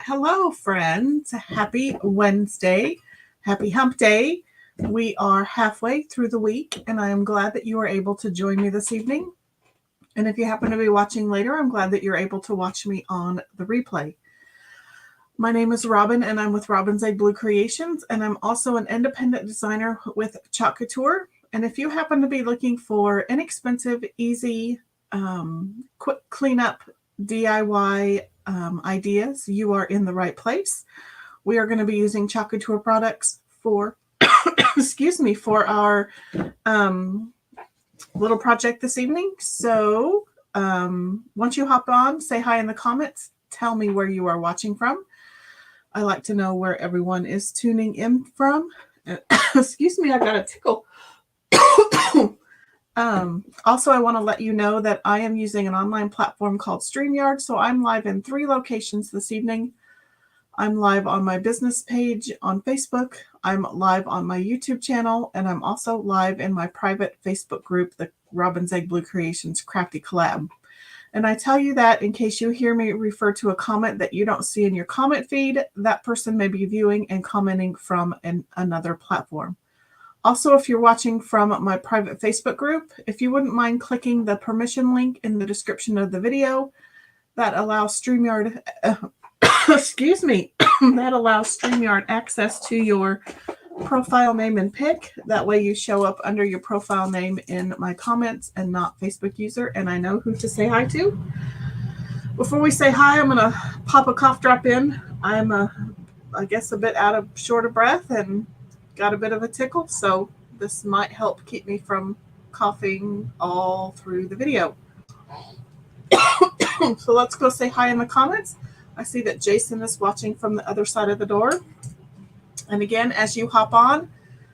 Hello, friends. Happy Wednesday. Happy hump day. We are halfway through the week, and I am glad that you are able to join me this evening. And if you happen to be watching later, I'm glad that you're able to watch me on the replay. My name is Robin, and I'm with Robin's Egg Blue Creations, and I'm also an independent designer with Couture. And if you happen to be looking for inexpensive, easy, quick cleanup DIY ideas, you are in the right place. We are going to be using Couture products for, excuse me, for our little project this evening. So once you hop on, say hi in the comments. Tell me where you are watching from. I like to know where everyone is tuning in from. Excuse me, I got a tickle. Also, I want to let you know that I am using an online platform called StreamYard. So I'm live in 3 locations this evening. I'm live on my business page on Facebook. I'm live on my YouTube channel. And I'm also live in my private Facebook group, the Robin's Egg Blue Creations Crafty Collab. And I tell you that in case you hear me refer to a comment that you don't see in your comment feed, that person may be viewing and commenting from another platform. Also, if you're watching from my private Facebook group, if you wouldn't mind clicking the permission link in the description of the video, that allows StreamYard, excuse me, that allows StreamYard access to your profile name and pic. That way you show up under your profile name in my comments and not Facebook user, and I know who to say hi to. Before we say hi, I'm going to pop a cough drop in. I'm, I guess, a bit short of breath and got a bit of a tickle, so this might help keep me from coughing all through the video. So let's go say hi in the comments. I see that Jason is watching from the other side of the door. And again, as you hop on,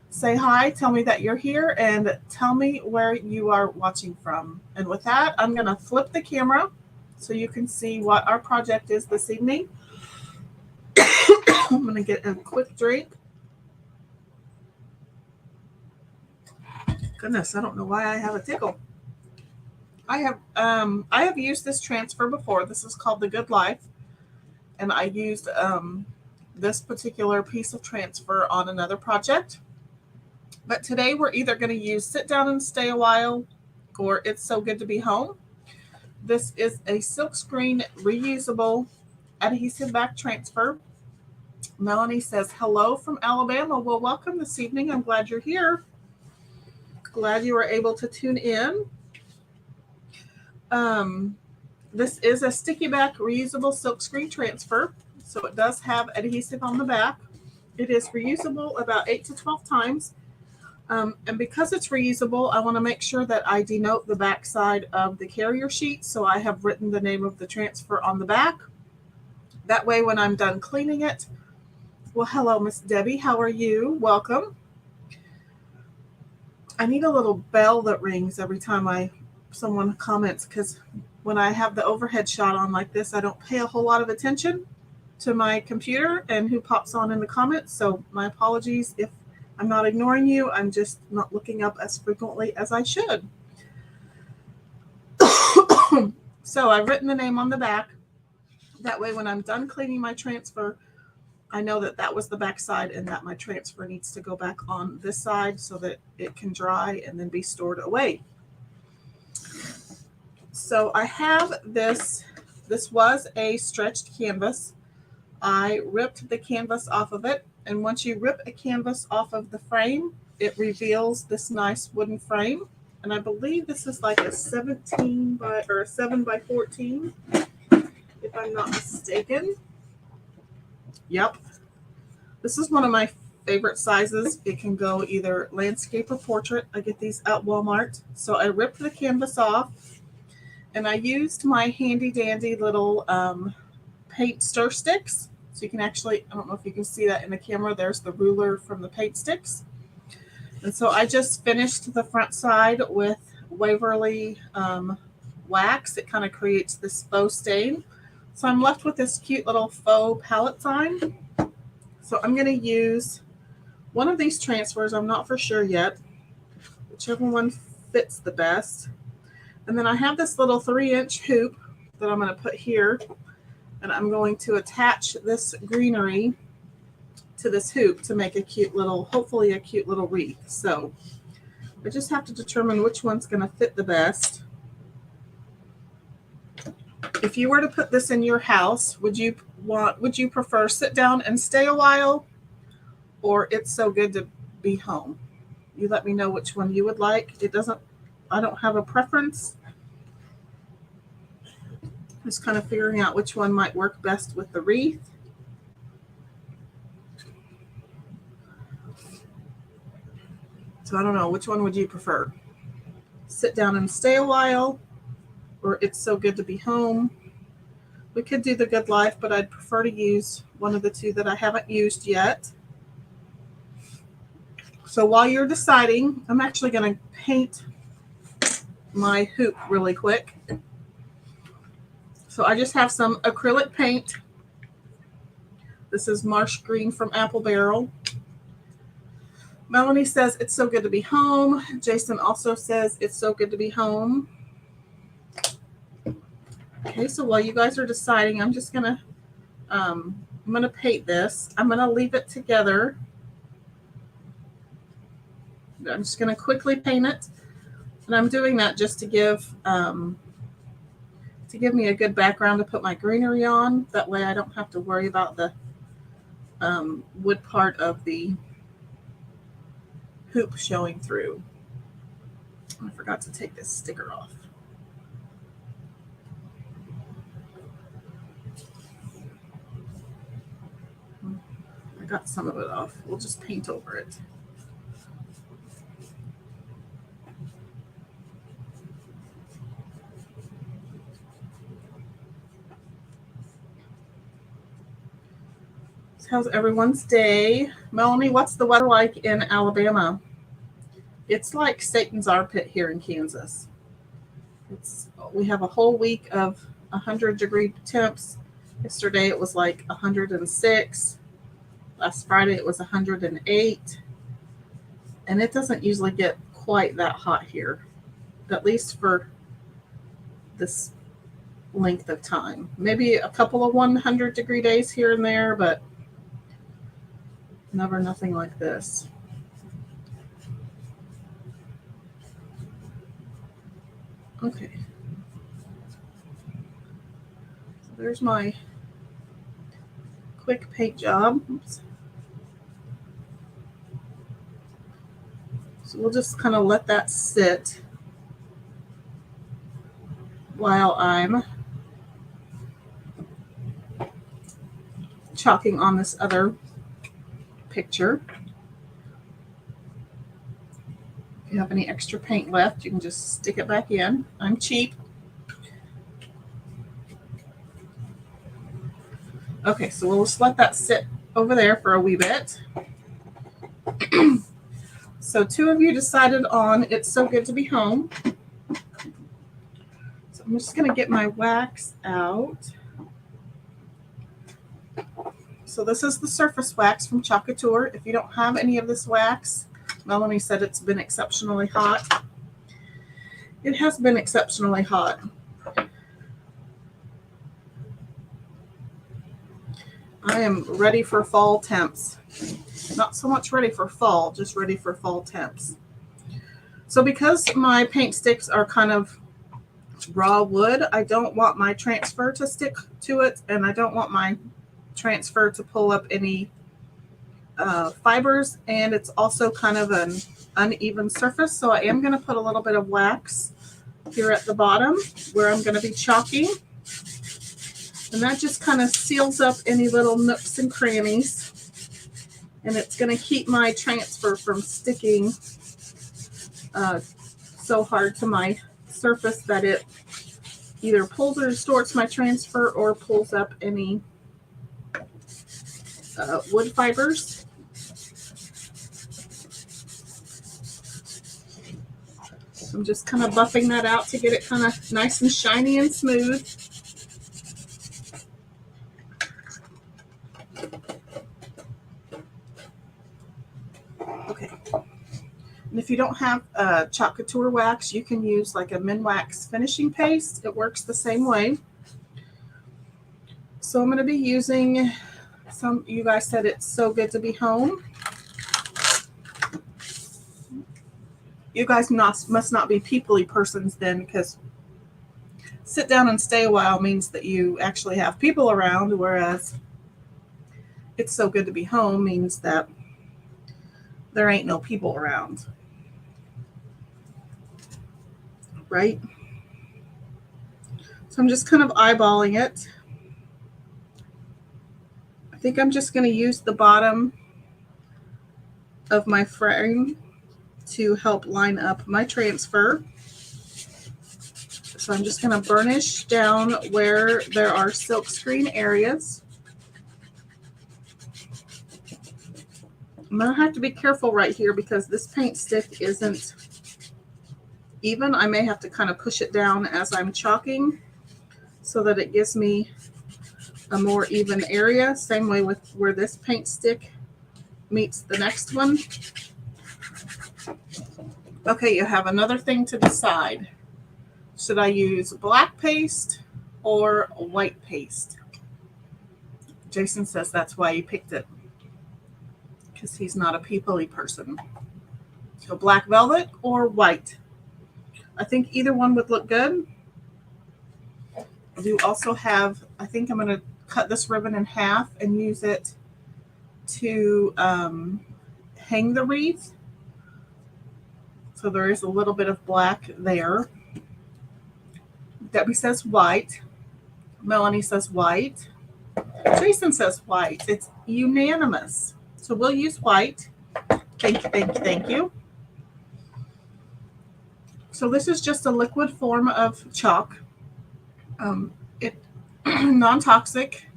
say hi, tell me that you're here, and tell me where you are watching from. And with that, I'm going to flip the camera so you can see what our project is this evening. I'm going to get a quick drink. Goodness, I don't know why I have a tickle. I have used this transfer before. This is called The Good Life. and I used this particular piece of transfer on another project. But today we're either going to use Sit Down and Stay a While or It's So Good to Be Home. This is a silkscreen reusable adhesive back transfer. Melanie says, hello from Alabama. Well, welcome this evening. I'm glad you're here. Glad you were able to tune in. This is a sticky back reusable silkscreen transfer. So it does have adhesive on the back. It is reusable about 8 to 12 times. And because it's reusable, I want to make sure that I denote the back side of the carrier sheet. So I have written the name of the transfer on the back. That way, when I'm done cleaning it, well, hello, Miss Debbie. How are you? Welcome. I need a little bell that rings every time someone comments, because when I have the overhead shot on like this, I don't pay a whole lot of attention to my computer and who pops on in the comments. So my apologies if I'm not ignoring you. I'm just not looking up as frequently as I should. So I've written the name on the back. That way, when I'm done cleaning my transfer, I know that that was the back side and that my transfer needs to go back on this side so that it can dry and then be stored away. So I have this. This was a stretched canvas. I ripped the canvas off of it. And once you rip a canvas off of the frame, it reveals this nice wooden frame. And I believe this is like a 7 by 14, if I'm not mistaken. Yep. This is one of my favorite sizes. It can go either landscape or portrait. I get these at Walmart. So I ripped the canvas off and I used my handy dandy little paint stir sticks. So you can actually, I don't know if you can see that in the camera, there's the ruler from the paint sticks. And so I just finished the front side with Waverly wax. It kind of creates this faux stain. So I'm left with this cute little faux palette sign. So I'm going to use one of these transfers. I'm not for sure yet. Whichever one fits the best. And then I have this little 3-inch hoop that I'm going to put here. And I'm going to attach this greenery to this hoop to make a cute little, hopefully a cute little wreath. So I just have to determine which one's going to fit the best. If you were to put this in your house, would you prefer Sit Down and Stay a While or It's So Good to Be Home? You let me know which one you would like. I don't have a preference. Just kind of figuring out which one might work best with the wreath. So I don't know, which one would you prefer? Sit Down and Stay a While or It's So Good to Be Home? We could do The Good Life, but I'd prefer to use one of the two that I haven't used yet. So while you're deciding, I'm actually going to paint my hoop really quick. So I just have some acrylic paint. This is Marsh Green from Apple Barrel. Melanie says it's so good to be home. Jason also says it's so good to be home. Okay, so while you guys are deciding, I'm gonna paint this. I'm gonna leave it together. I'm just gonna quickly paint it, and I'm doing that just to give me a good background to put my greenery on. That way I don't have to worry about the wood part of the hoop showing through. I forgot to take this sticker off. I got some of it off. We'll just paint over it. How's everyone's day? Melanie, what's the weather like in Alabama? It's like Satan's armpit here in Kansas. We have a whole week of 100-degree temps. Yesterday it was like 106. Last Friday it was 108. And it doesn't usually get quite that hot here, at least for this length of time. Maybe a couple of 100-degree days here and there, but never nothing like this. Okay. So there's my quick paint job. Oops. So we'll just kind of let that sit while I'm chalking on this other picture. If you have any extra paint left, you can just stick it back in. I'm cheap. Okay, so we'll just let that sit over there for a wee bit. So 2 of you decided on It's So Good to Be Home. So I'm just going to get my wax out. So this is the surface wax from Couture. If you don't have any of this wax, Melanie said it's been exceptionally hot. It has been exceptionally hot. I am ready for fall temps. Not so much ready for fall, just ready for fall temps. So because my paint sticks are kind of raw wood, I don't want my transfer to stick to it, and I don't want my transfer to pull up any fibers, and it's also kind of an uneven surface, so I am going to put a little bit of wax here at the bottom where I'm going to be chalking, and that just kind of seals up any little nooks and crannies, and it's going to keep my transfer from sticking so hard to my surface that it either pulls or distorts my transfer or pulls up any wood fibers. So I'm just kind of buffing that out to get it kind of nice and shiny and smooth. Okay. And if you don't have Couture wax, you can use like a Minwax finishing paste. It works the same way. So I'm going to be using some, you guys said It's So Good to Be Home. You guys must not be people-y persons then, because sit down and stay a while means that you actually have people around, whereas It's So Good to Be Home means that there ain't no people around. Right? So I'm just kind of eyeballing it. I think I'm just going to use the bottom of my frame to help line up my transfer. So I'm just going to burnish down where there are silk screen areas. I'm going to have to be careful right here because this paint stick isn't even. I may have to kind of push it down as I'm chalking so that it gives me a more even area. Same way with where this paint stick meets the next one. Okay, you have another thing to decide. Should I use black paste or white paste? Jason says that's why he picked it, because he's not a people-y person. So black velvet or white? I think either one would look good. I do also have, I think I'm going to cut this ribbon in half and use it to hang the wreath. So there is a little bit of black there. Debbie says white. Melanie says white. Jason says white. It's unanimous. So we'll use white. Thank you, thank you, thank you. So this is just a liquid form of chalk. It non-toxic,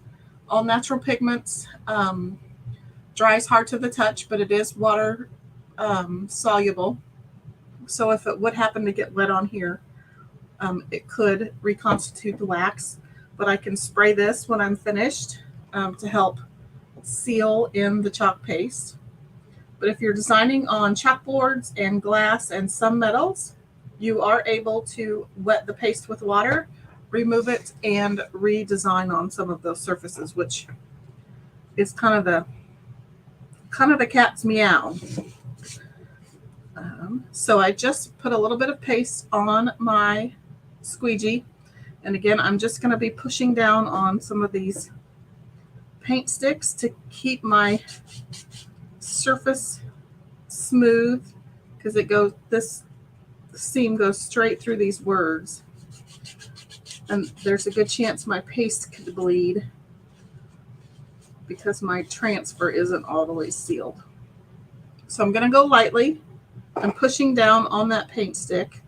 all natural pigments, dries hard to the touch, but it is water soluble. So if it would happen to get wet on here, it could reconstitute the wax, but I can spray this when I'm finished to help seal in the chalk paste. But if you're designing on chalkboards and glass and some metals, you are able to wet the paste with water, remove it and redesign on some of those surfaces, which is kind of the cat's meow. So I just put a little bit of paste on my squeegee, and again I'm just going to be pushing down on some of these paint sticks to keep my surface smooth, because this seam goes straight through these words, and there's a good chance my paste could bleed because my transfer isn't all the way sealed. So I'm going to go lightly. I'm pushing down on that paint stick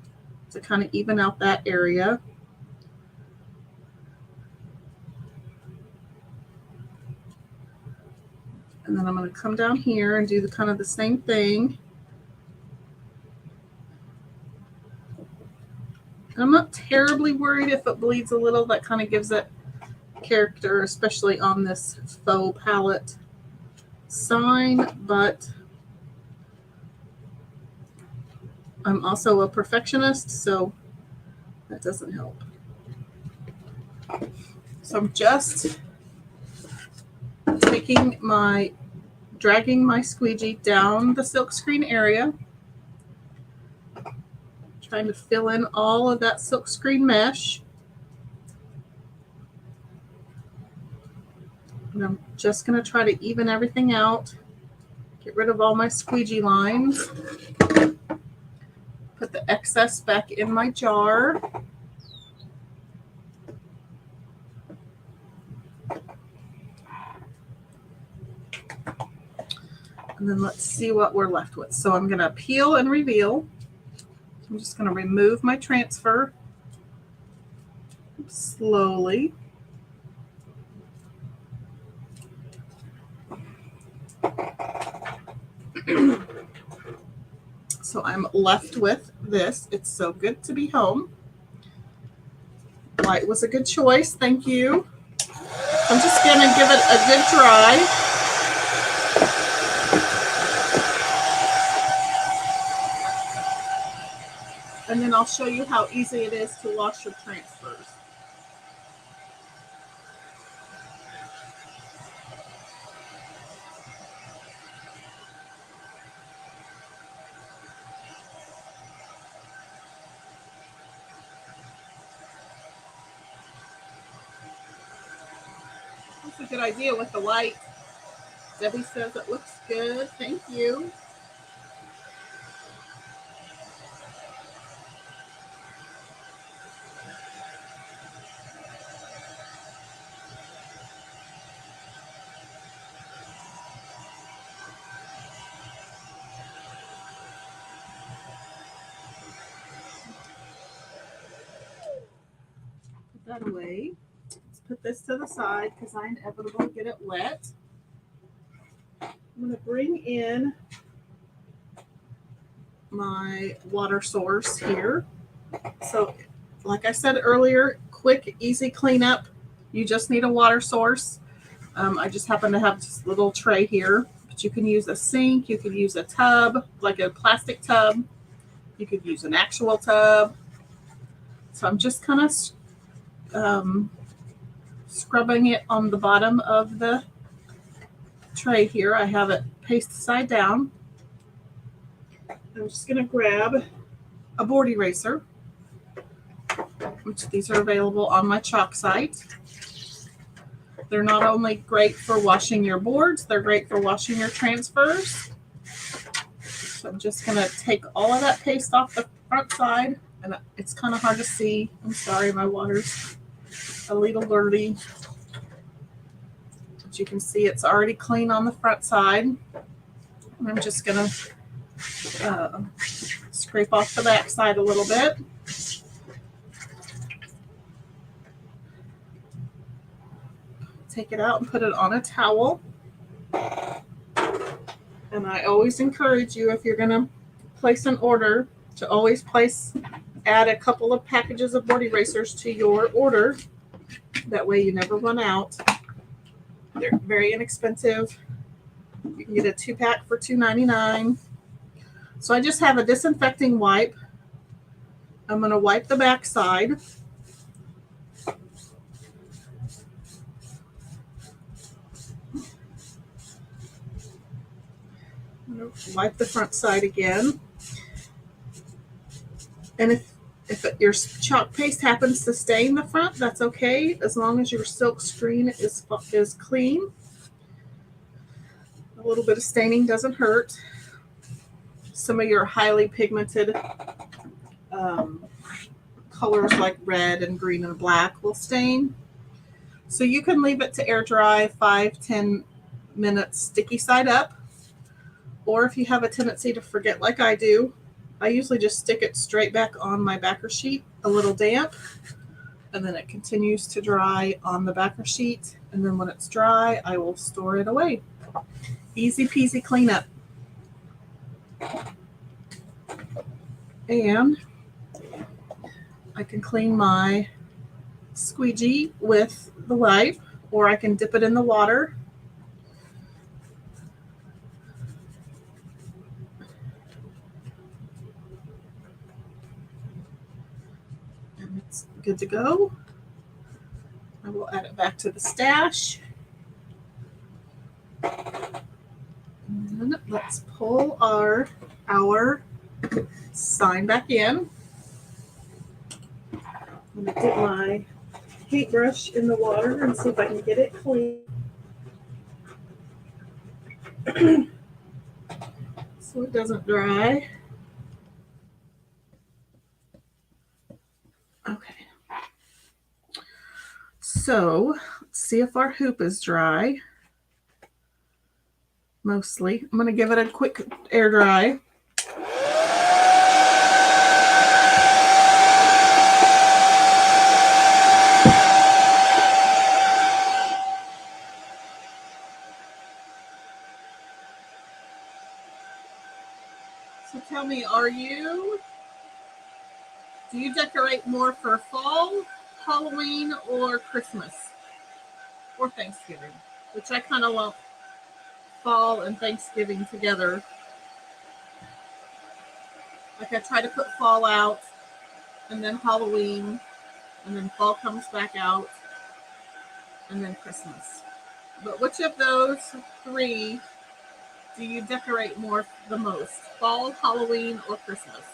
to kind of even out that area. And then I'm going to come down here and do the kind of the same thing. And I'm not terribly worried if it bleeds a little. That kind of gives it character, especially on this faux palette sign, but I'm also a perfectionist, so that doesn't help. So I'm just dragging my squeegee down the silkscreen area, trying to fill in all of that silkscreen mesh. And I'm just going to try to even everything out, get rid of all my squeegee lines, put the excess back in my jar. And then let's see what we're left with. So I'm going to peel and reveal. I'm just going to remove my transfer slowly. So I'm left with this. It's so good to be home. White was a good choice. Thank you. I'm just going to give it a good dry. And then I'll show you how easy it is to wash your transfers. That's a good idea with the white. Debbie says it looks good. Thank you. Put that away. Let's put this to the side because I inevitably get it wet. I'm going to bring in my water source here. So like I said earlier, quick, easy cleanup. You just need a water source. I just happen to have this little tray here, but you can use a sink. You could use a tub, like a plastic tub. You could use an actual tub. So I'm just kind of scrubbing it on the bottom of the tray here. I have it pasted side down. I'm just going to grab a board eraser, which these are available on my chalk site. They're not only great for washing your boards, they're great for washing your transfers. So I'm just going to take all of that paste off the front side, and it's kind of hard to see. I'm sorry, my water's a little dirty. But you can see it's already clean on the front side. And I'm just going to scrape off the back side a little bit. Take it out and put it on a towel. And I always encourage you, if you're going to place an order, to always add a couple of packages of board erasers to your order. That way you never run out. They're very inexpensive. You can get a 2-pack for $2.99. So I just have a disinfecting wipe. I'm going to wipe the back side. Wipe the front side again. And if your chalk paste happens to stain the front, that's okay, as long as your silk screen is clean. A little bit of staining doesn't hurt. Some of your highly pigmented colors like red and green and black will stain. So you can leave it to air dry 5-10 minutes sticky side up. Or if you have a tendency to forget like I do, I usually just stick it straight back on my backer sheet, a little damp, and then it continues to dry on the backer sheet. And then when it's dry, I will store it away. Easy peasy cleanup. And I can clean my squeegee with the wipe, or I can dip it in the water. And it's good to go. I will add it back to the stash. And let's pull our sign back in. I'm going to dip my paintbrush in the water and see if I can get it clean. So it doesn't dry. Okay. So let's see if our hoop is dry. Mostly. I'm going to give it a quick air dry. So tell me, do you decorate more for fall, Halloween, or Christmas? Or Thanksgiving? Which I kind of lump fall and Thanksgiving together. Like I try to put fall out, and then Halloween, and then fall comes back out, and then Christmas. But which of those three do you decorate the most? Fall, Halloween, or Christmas?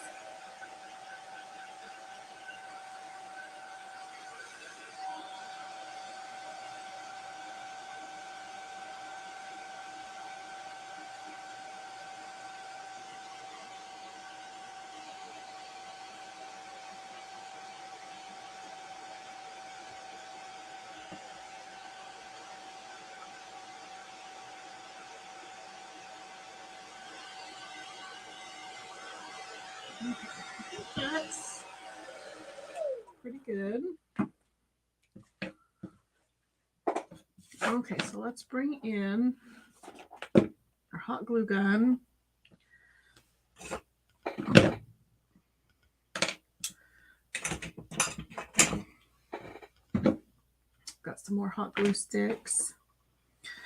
That's pretty good. Okay, so let's bring in our hot glue gun. Got some more hot glue sticks.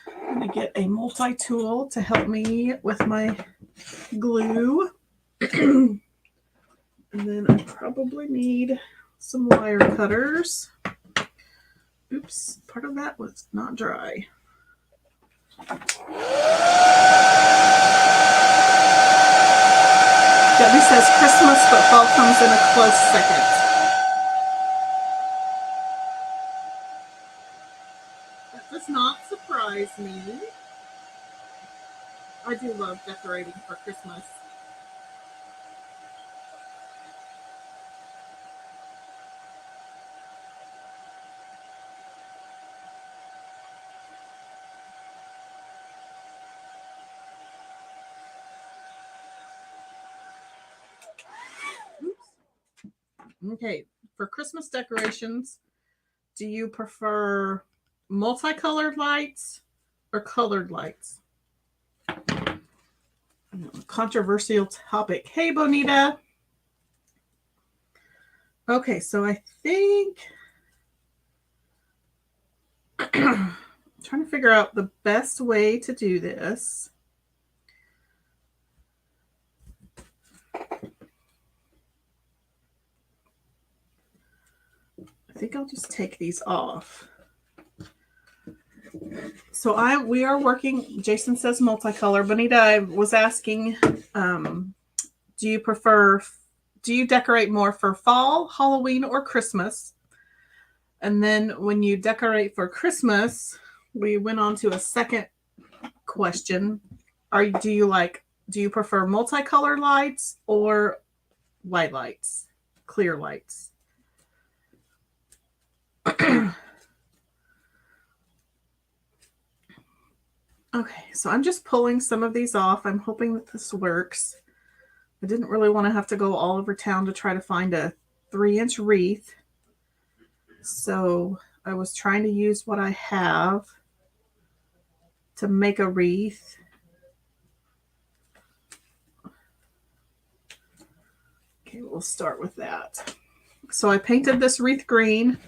I'm going to get a multi-tool to help me with my glue. And then I probably need some wire cutters. Oops, part of that was not dry. Debbie says Christmas, but fall comes in a close second. That does not surprise me. I do love decorating for Christmas. Okay, for Christmas decorations, do you prefer multicolored lights or colored lights? Controversial topic. Hey, Bonita. Okay, so I think I'm trying to figure out the best way to do this. I think I'll just take these off. So we are working, Jason says multicolor. Bonita, I was asking, do you decorate more for fall, Halloween, or Christmas? And then when you decorate for Christmas, we went on to a second question. Do you prefer multicolor lights or white lights, clear lights? Okay, so I'm just pulling some of these off. I'm hoping that this works. I didn't really want to have to go all over town to try to find a 3-inch wreath. So I was trying to use what I have to make a wreath. Okay, we'll start with that. So I painted this wreath green.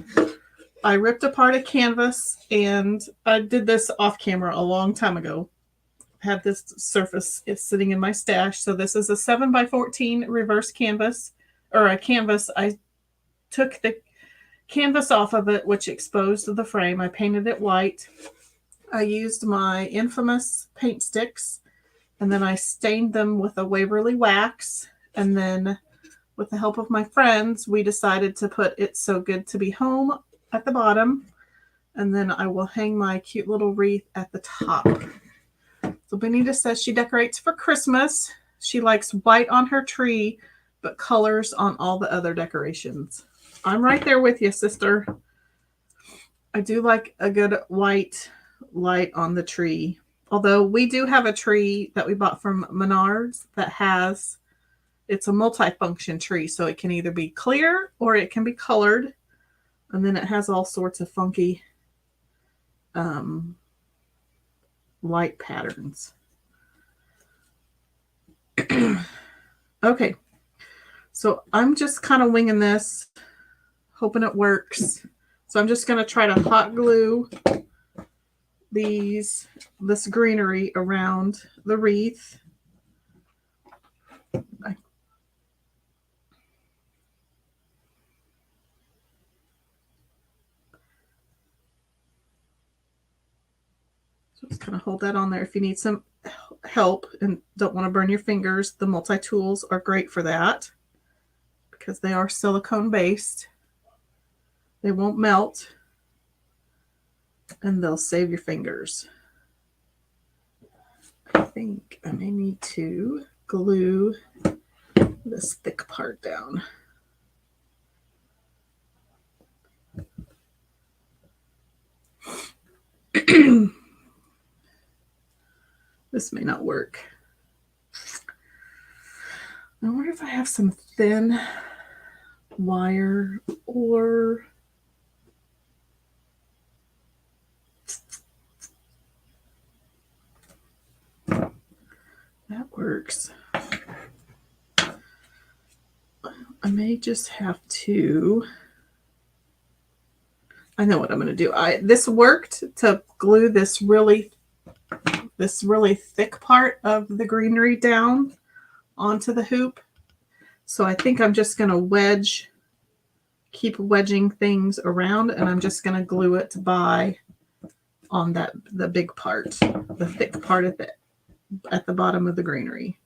I ripped apart a canvas, and I did this off camera a long time ago. I had this surface, it's sitting in my stash. So this is a 7x14 reverse canvas, or a canvas. I took the canvas off of it, which exposed the frame. I painted it white. I used my infamous paint sticks, and then I stained them with a Waverly wax. And then with the help of my friends, we decided to put It's So Good to Be Home at the bottom. And then I will hang my cute little wreath at the top. So Benita says she decorates for Christmas. She likes white on her tree, but colors on all the other decorations. I'm right there with you, sister. I do like a good white light on the tree. Although we do have a tree that we bought from Menards that it's a multifunction tree. So it can either be clear or it can be colored. And then it has all sorts of funky light patterns. Okay. So I'm just kind of winging this, hoping it works. So I'm just going to try to hot glue this greenery around the wreath. So just kind of hold that on there. If you need some help and don't want to burn your fingers, the multi-tools are great for that because they are silicone based. They won't melt and they'll save your fingers. I think I may need to glue this thick part down. This may not work. I wonder if I have some thin wire or that works. I may just have to. I know what I'm going to do. This worked to glue this really thick part of the greenery down onto the hoop. So I think I'm just going to keep wedging things around, and I'm just going to glue it on the big part, the thick part of it at the bottom of the greenery.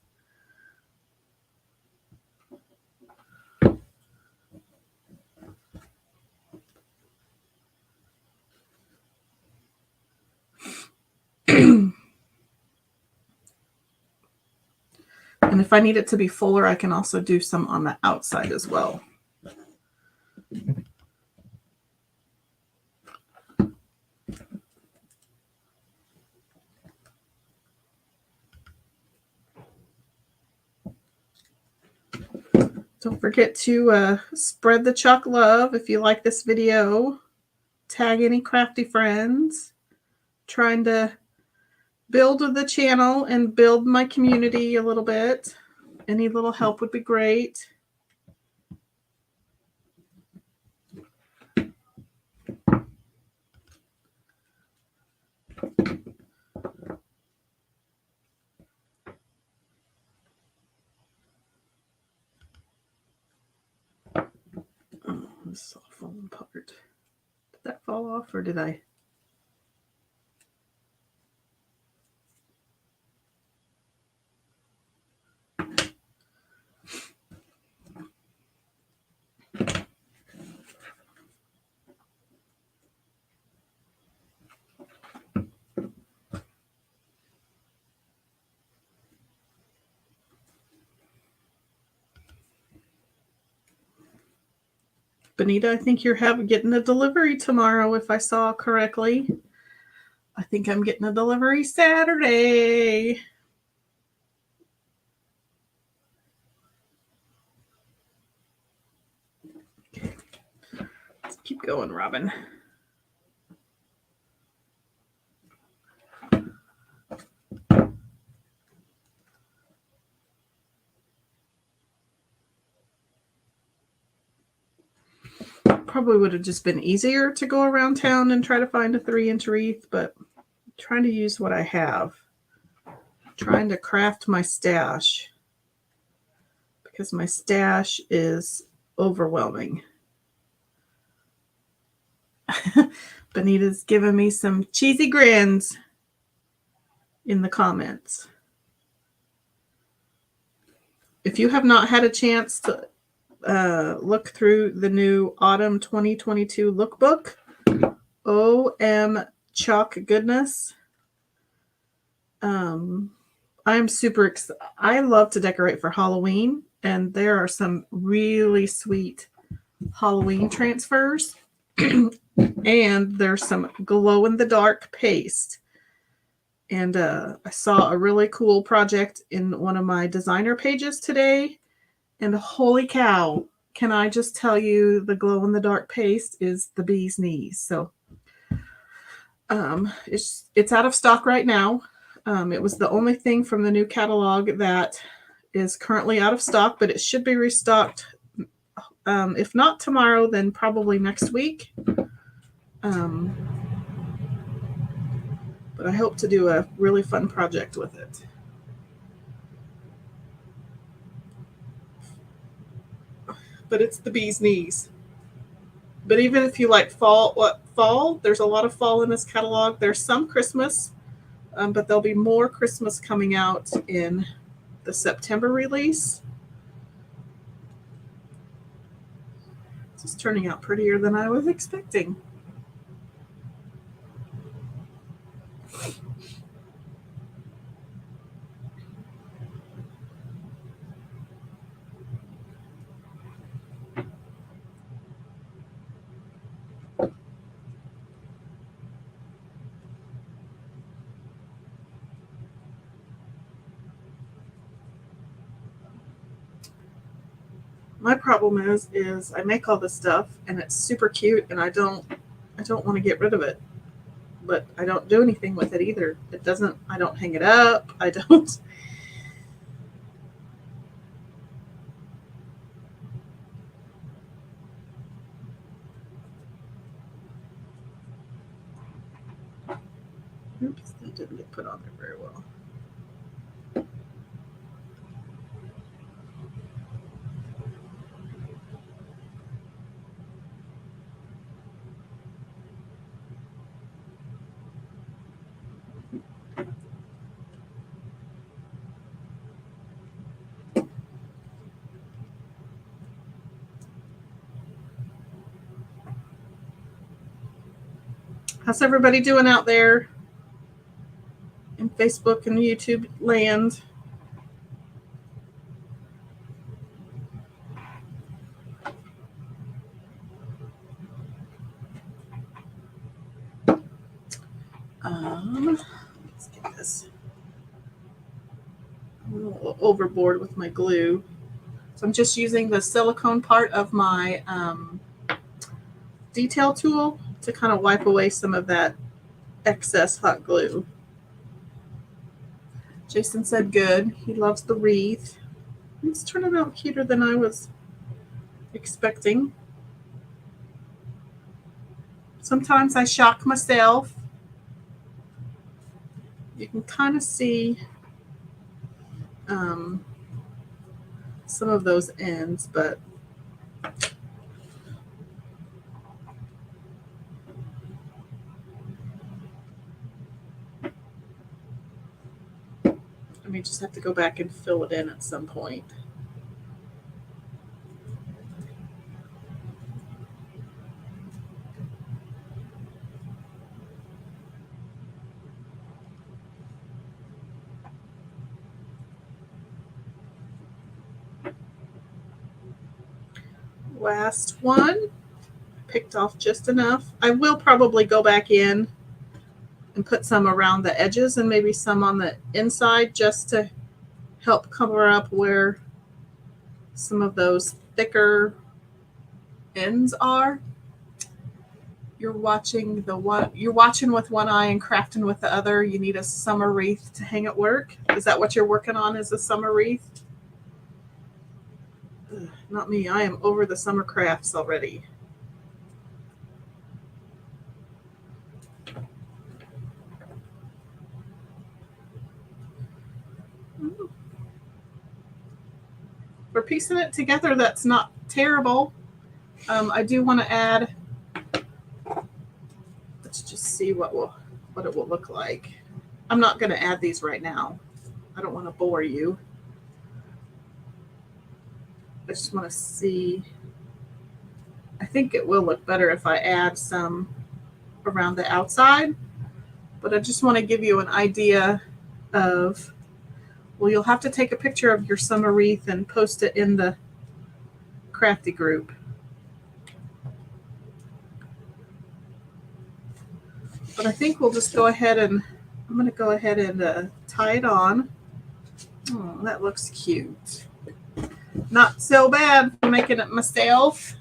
And if I need it to be fuller, I can also do some on the outside as well. Don't forget to spread the chalk love. If you like this video, tag any crafty friends. Trying to build the channel and build my community a little bit. Any little help would be great. Oh, this is all falling apart. Did that fall off or did I? Benita, I think you're getting a delivery tomorrow, if I saw correctly. I think I'm getting a delivery Saturday. Okay. Let's keep going, Robin. Probably would have just been easier to go around town and try to find a 3-inch wreath, but I'm trying to use what I have. Trying to craft my stash because my stash is overwhelming. Benita's giving me some cheesy grins in the comments. If you have not had a chance to look through the new Autumn 2022 lookbook, OM Chalk goodness. I'm super excited. I love to decorate for Halloween, and there are some really sweet Halloween transfers. And there's some glow-in-the-dark paste. And I saw a really cool project in one of my designer pages today. And holy cow, can I just tell you, the glow-in-the-dark paste is the bee's knees. So it's out of stock right now. It was the only thing from the new catalog that is currently out of stock, but it should be restocked. If not tomorrow, then probably next week. But I hope to do a really fun project with it. But it's the bee's knees. But even if you like fall, there's a lot of fall in this catalog. There's some Christmas, but there'll be more Christmas coming out in the September release. This is turning out prettier than I was expecting. My problem is I make all this stuff and it's super cute and I don't want to get rid of it. But I don't do anything with it either. I don't hang it up. I don't. Oops, that didn't get put on there very well. How's everybody doing out there in Facebook and YouTube land? Let's get this. I'm a little overboard with my glue. So I'm just using the silicone part of my detail tool to kind of wipe away some of that excess hot glue. Jason said good. He loves the wreath. It's turning out cuter than I was expecting. Sometimes I shock myself. You can kind of see some of those ends, but I may just have to go back and fill it in at some point. Last one. picked off just enough. I will probably go back in and put some around the edges and maybe some on the inside just to help cover up where some of those thicker ends are. You're watching with one eye and crafting with the other. You need a summer wreath to hang at work. Is that what you're working on, is a summer wreath? Ugh, not me. I am over the summer crafts already. For piecing it together, that's not terrible. I do want to add, let's just see what it will look like. I'm not going to add these right now. I don't want to bore you. I just want to see. I think it will look better if I add some around the outside, but I just want to give you an idea of, well, you'll have to take a picture of your summer wreath and post it in the crafty group. But I think we'll just go ahead and, I'm going to go ahead and tie it on. Oh, that looks cute. Not so bad for making it myself.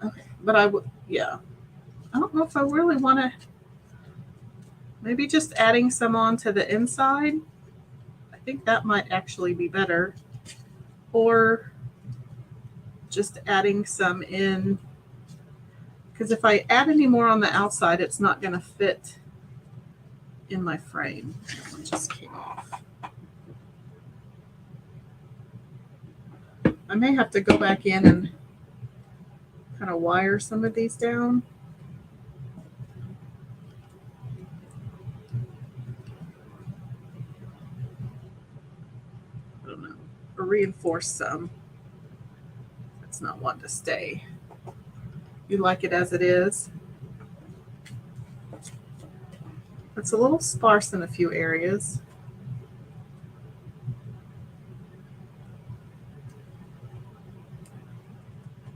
Okay, but I would, yeah. I don't know if I really want to, maybe just adding some on to the inside. I think that might actually be better. Or just adding some in, because if I add any more on the outside, it's not going to fit in my frame. That one just came off. I may have to go back in and kind of wire some of these down. I don't know. Or reinforce some. It's not wanting to stay. You like it as it is? It's a little sparse in a few areas.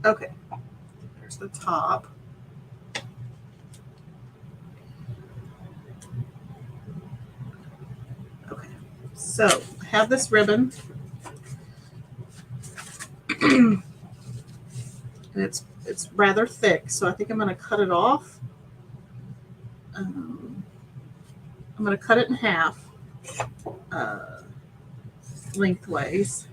Okay, there's the top. Okay, so I have this ribbon. And it's rather thick, so I think I'm going to cut it off. I'm going to cut it in half lengthways.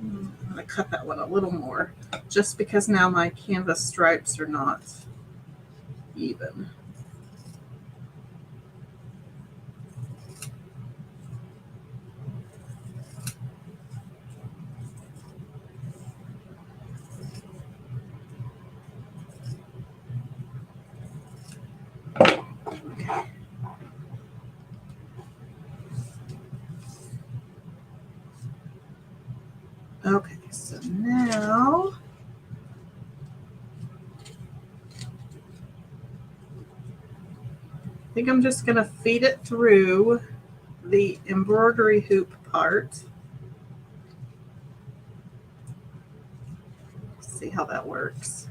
I'm going to cut that one a little more, just because now my canvas stripes are not even. Okay, so now I think I'm just going to feed it through the embroidery hoop part. See how that works.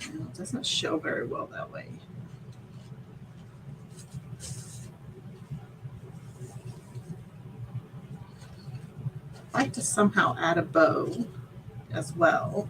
It doesn't show very well that way. I'd like to somehow add a bow as well.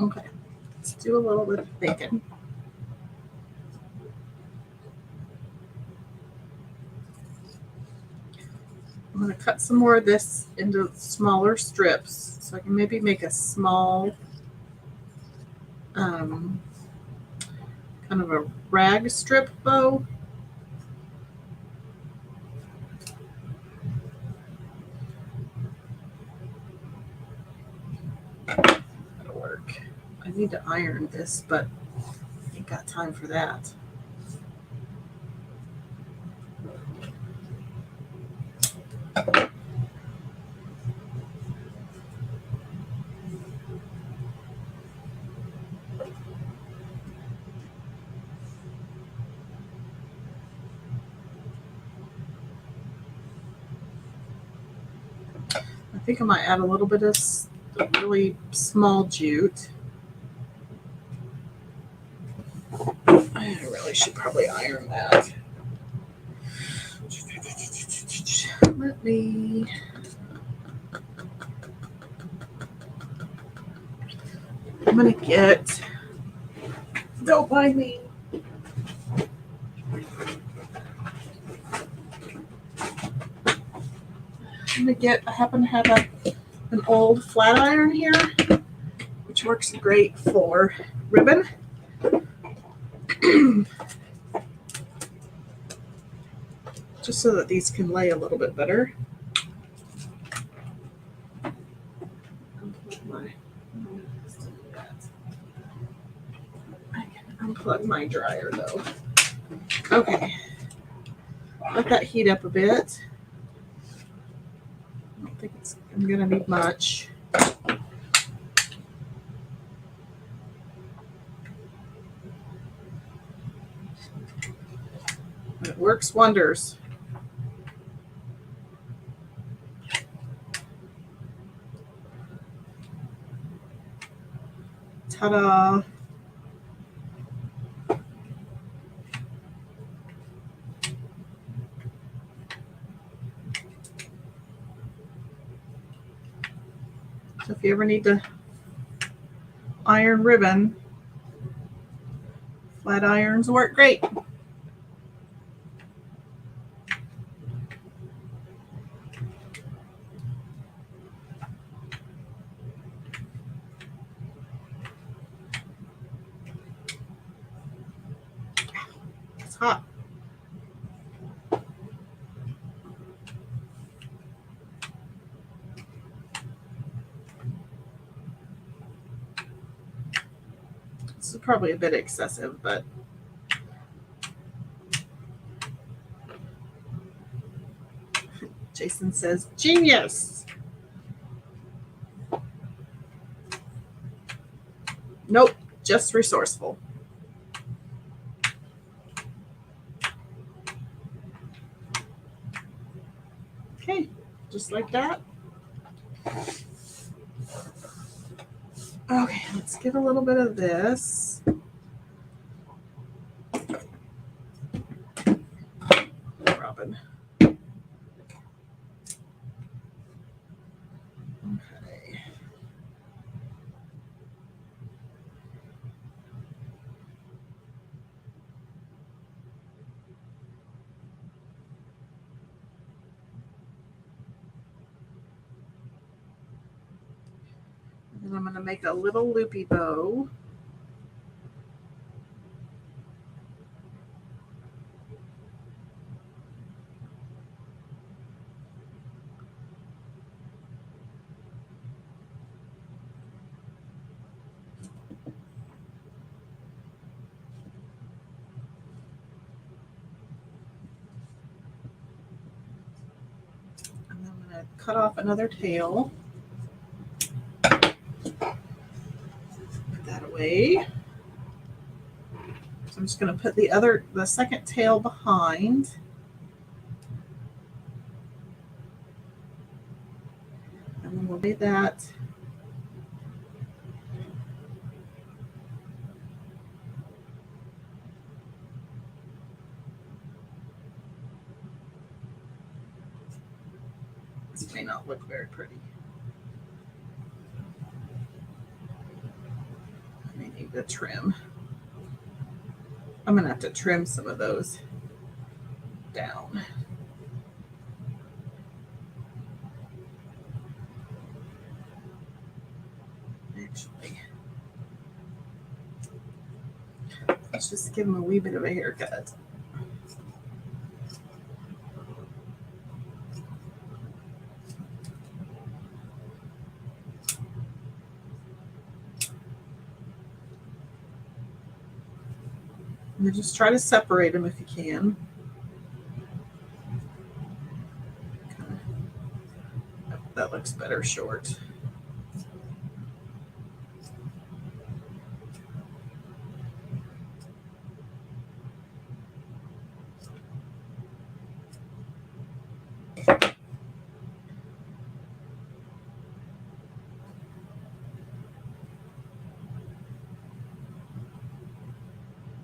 Okay, let's do a little bit of bacon. I'm going to cut some more of this into smaller strips so I can maybe make a small kind of a rag strip bow. That'll work. I need to iron this, but I ain't got time for that. I think I might add a little bit of really small jute. I really should probably iron that. Let me. I'm gonna get. Don't mind me. I'm gonna get. I happen to have an old flat iron here, which works great for ribbon. Just so that these can lay a little bit better. I can unplug my dryer though. Okay. Let that heat up a bit. I don't think I'm gonna need much. It works wonders. Ta-da! So if you ever need to iron ribbon, flat irons work great. It's hot. This is probably a bit excessive, but Jason says, genius. Nope, just resourceful. Okay, just like that. Okay, let's get a little bit of this. Robin. Okay. And I'm going to make a little loopy bow. And then I'm going to cut off another tail. Put that away. So I'm just going to put the second tail behind. And then we'll do that. This may not look very pretty. need to trim. I'm going to have to trim some of those down. Actually, let's just give them a wee bit of a haircut. And just try to separate them if you can. That looks better short.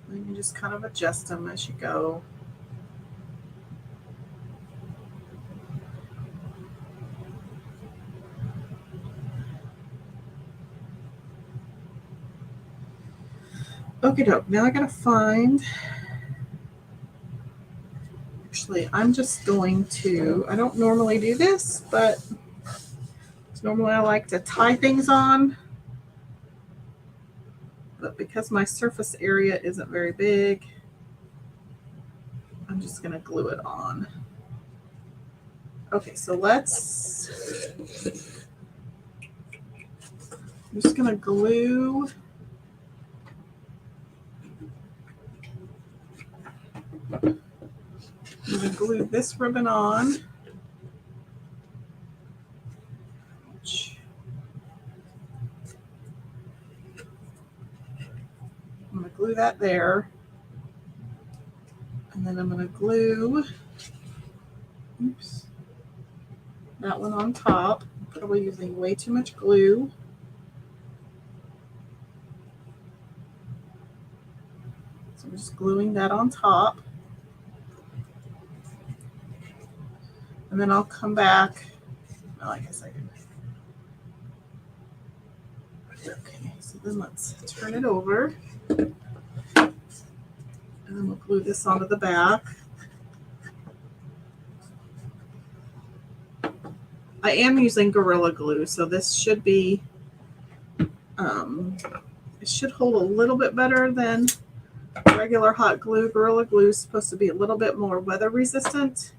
And you just kind of adjust them as you go. Okie doke, now I gotta find, actually I'm just going to, I don't normally do this, but normally I like to tie things on, but because my surface area isn't very big, I'm just gonna glue it on. Okay, so I'm just gonna glue this ribbon on. I'm going to glue that there. And then I'm going to glue that one on top. Probably using way too much glue. So I'm just gluing that on top. And then I'll come back. Oh, I guess I can. Okay, so then let's turn it over. And then we'll glue this onto the back. I am using Gorilla Glue, so this should be, it should hold a little bit better than regular hot glue. Gorilla Glue is supposed to be a little bit more weather resistant.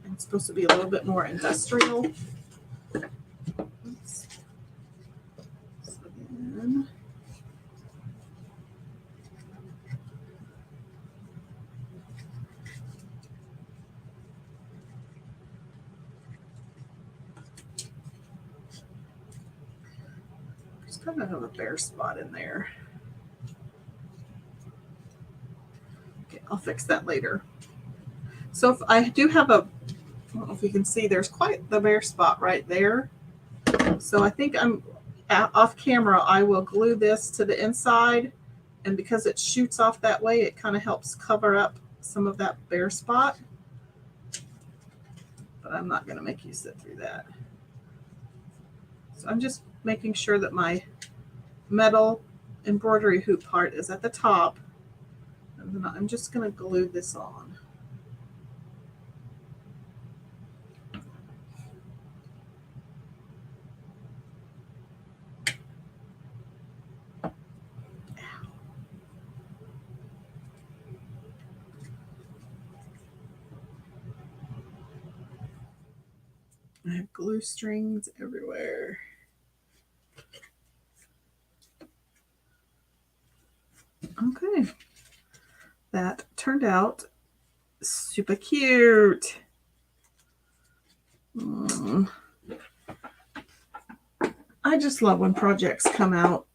And it's supposed to be a little bit more industrial. Oops. So then, just kind of have a bare spot in there. Okay, I'll fix that later. So if I do have I don't know if you can see, there's quite the bare spot right there. So I think I'm off camera, I will glue this to the inside, and because it shoots off that way, it kind of helps cover up some of that bare spot. But I'm not going to make you sit through that. So I'm just making sure that my metal embroidery hoop part is at the top, and then I'm just going to glue this on. I have glue strings everywhere. Okay, that turned out super cute. I just love when projects come out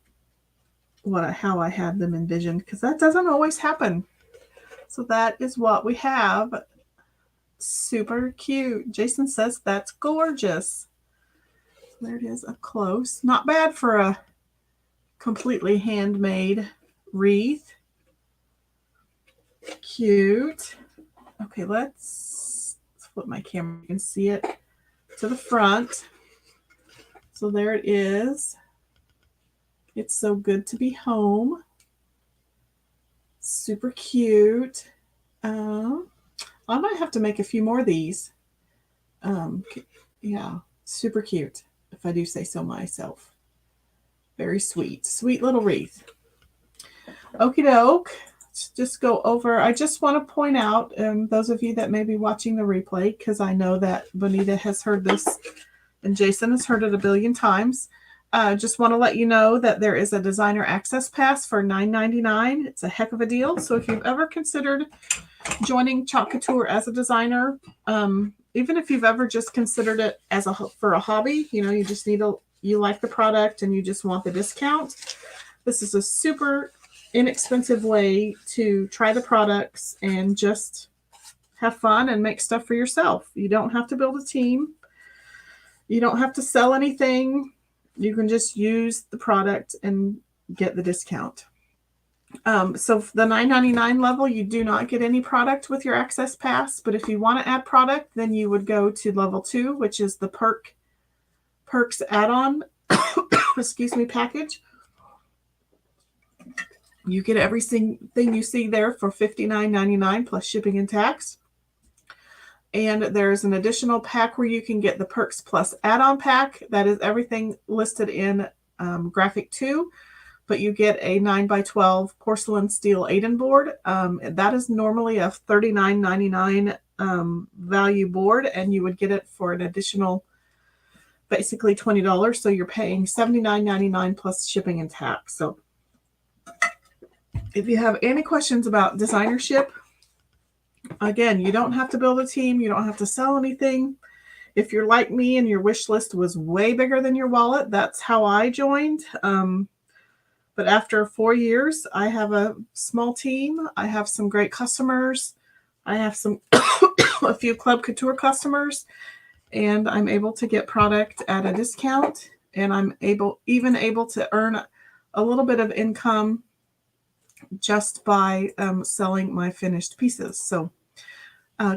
how I had them envisioned, because that doesn't always happen. So that is what we have. Super cute. Jason says that's gorgeous. There it is up close. Not bad for a completely handmade wreath. Cute. Okay, let's flip my camera. You can see it to the front. So there it is. It's so good to be home. Super cute. I might have to make a few more of these. Yeah, super cute, if I do say so myself. Very sweet. Sweet little wreath. Okie doke. Let's just go over. I just want to point out, those of you that may be watching the replay, because I know that Bonita has heard this and Jason has heard it a billion times. Just want to let you know that there is a designer access pass for $9.99. It's a heck of a deal. So if you've ever considered joining Chalk Couture as a designer, even if you've ever just considered it as for a hobby, you just you like the product and you just want the discount, this is a super inexpensive way to try the products and just have fun and make stuff for yourself. You don't have to build a team. You don't have to sell anything. You can just use the product and get the discount. So the $9.99 level, you do not get any product with your access pass. But if you want to add product, then you would go to level 2, which is the perks add-on package. You get everything you see there for $59.99 plus shipping and tax. And there's an additional pack where you can get the Perks Plus add-on pack. That is everything listed in Graphic 2. But you get a 9x12 porcelain steel Aiden board. That is normally a $39.99 value board. And you would get it for an additional basically $20. So you're paying $79.99 plus shipping and tax. So if you have any questions about designership, again, you don't have to build a team. You don't have to sell anything. If you're like me and your wish list was way bigger than your wallet, that's how I joined. But after 4 years, I have a small team. I have some great customers. I have a few Club Couture customers, and I'm able to get product at a discount. And I'm able to earn a little bit of income just by selling my finished pieces. So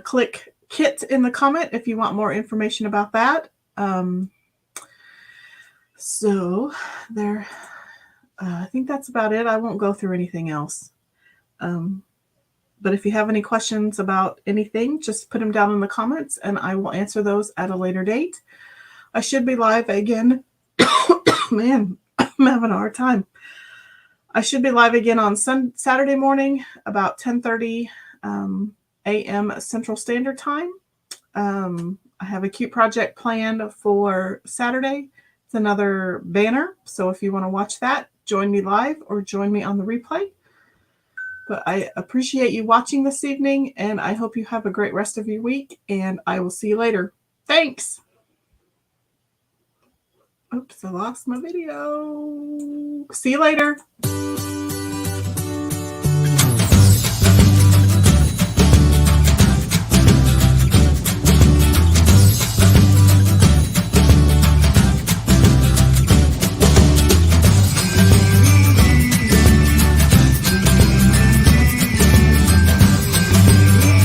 click kit in the comment if you want more information about that. So there, I think that's about it. I won't go through anything else. But if you have any questions about anything, just put them down in the comments and I will answer those at a later date. I should be live again. Man, I'm having a hard time. I should be live again on Saturday morning about 10:30 a.m. Central Standard Time. I have a cute project planned for Saturday. It's another banner. So if you want to watch that, join me live or join me on the replay. But I appreciate you watching this evening, and I hope you have a great rest of your week, and I will see you later. Thanks. Oops, I lost my video. See you later.